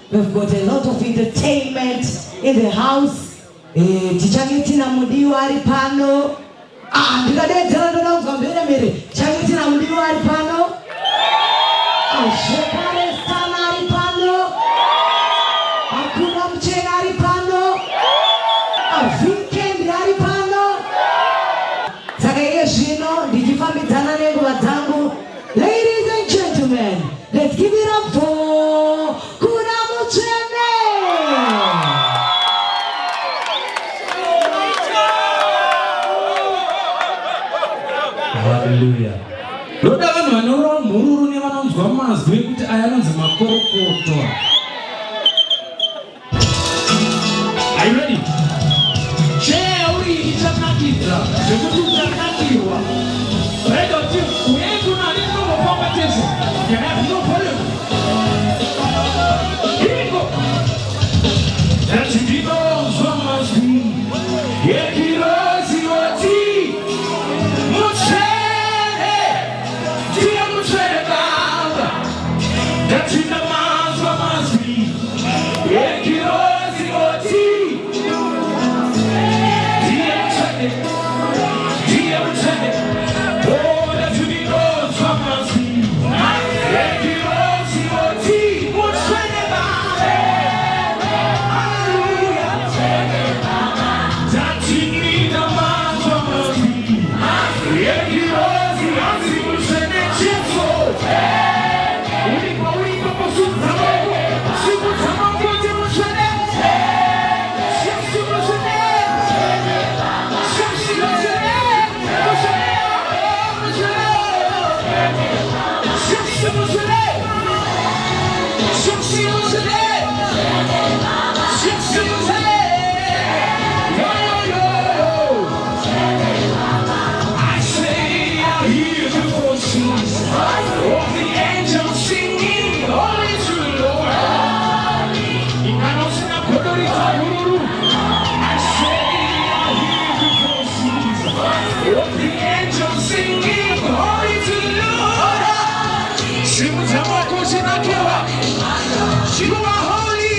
We've got a lot of entertainment in the house. Tichangitina mudiwa ari pano. Ndikadedzera ndoda kuzambira mbere. Changitina mudiwa ari pano. Shekare sana ari pano. Hakuna mchena ari pano. Weekend ari pano. Saka iye zvino ndichifambidzana nenguva dzangu. Ladies and gentlemen, let's give it up for Kuna Muchene. Hallelujah. Loda vanhu vanorova mhururu nevanonzwa mazwi ekuti aya anonzi makorokoto. Are you ready? Cheuri ichanakidza zvekuti uchanakirwa. Rega kuti uye kuna ndinongofamba tese. Can I have no volume? Here we go. That you did all so much me. Yeah, kirozi wati. Muchene. Tia muchene baba. That you know so much me. Yeah, kirozi wati. Tia muchene. Tia muchene. Oh, that you did all so much me. Yeah, kirozi wati. Muchene baba. Hallelujah. That you need a man so much me. Yeah, kirozi wati. Muchene chiso. Ulipo posutamo. Siputamo kote muchene. Shasi muchene. Shasi muchene. Shasi muchene. Shasi muchene. Shasi muchene. Yo, yo, yo. I say I hear the voices of the angels singing, holy to the Lord. Inanosina kodori taburu. I say I hear the voices of the angels singing, holy to the Lord. Shimutama koshinakiwa. You are holy.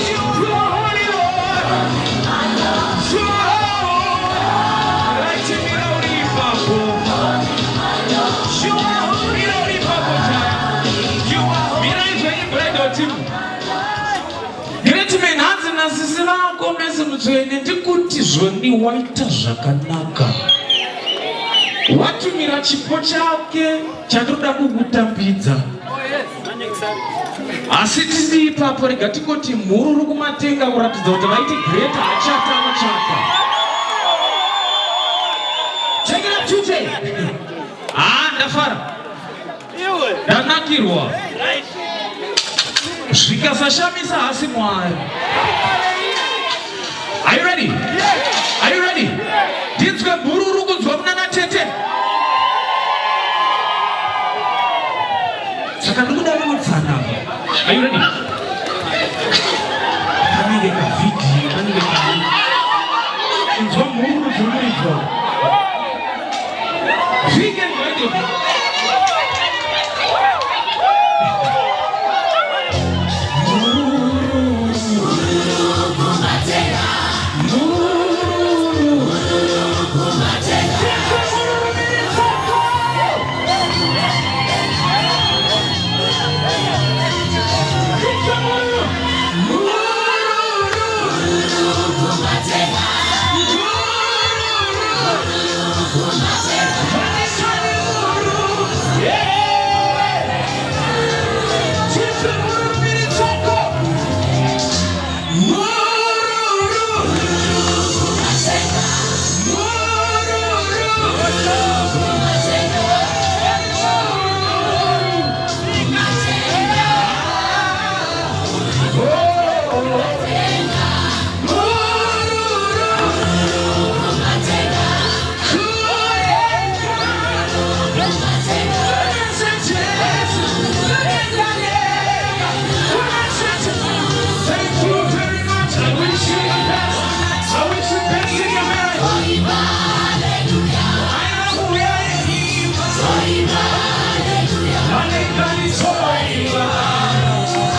You are holy, Lord. You are holy. Right in the holy Bible. You are holy, holy Bible. You are holy. Very bread or two. Great men hands na sisi vako mese mutswene ndikuti zvoni waita zvakanaka. Watumira chipo chake chatoda kukutambidza. Asi tisi ipapo rega tikoti mhururu kumatenga kuratidza kuti vaiti great achata anochata. Check it up today. Ndafara. Ndanakirwa. Zvikasashamisa hasi Mwari. Are you ready? Are you ready? Ndinzwe mhururu kunzwa munana tete. Saka ndikuda kutsana. Are you ready? Kanenge ka video, kanenge ka. Kunzwa mhururu zvonoizwa. Vegan radio.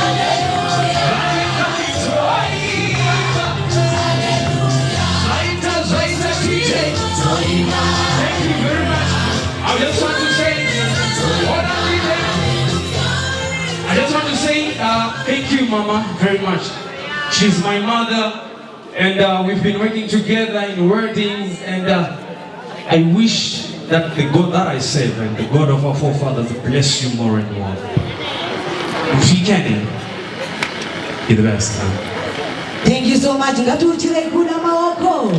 Hallelujah. just want to say, hold on, I just want to say thank you, Mama, very much. She's my mother, and we've been working together in weddings, and I wish that the God that I serve and the God of our forefathers bless you more and more. If you can, you're the best. Thank you so much. Ngatuchire kuna mawako.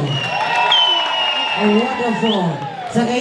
Wonderful. Saka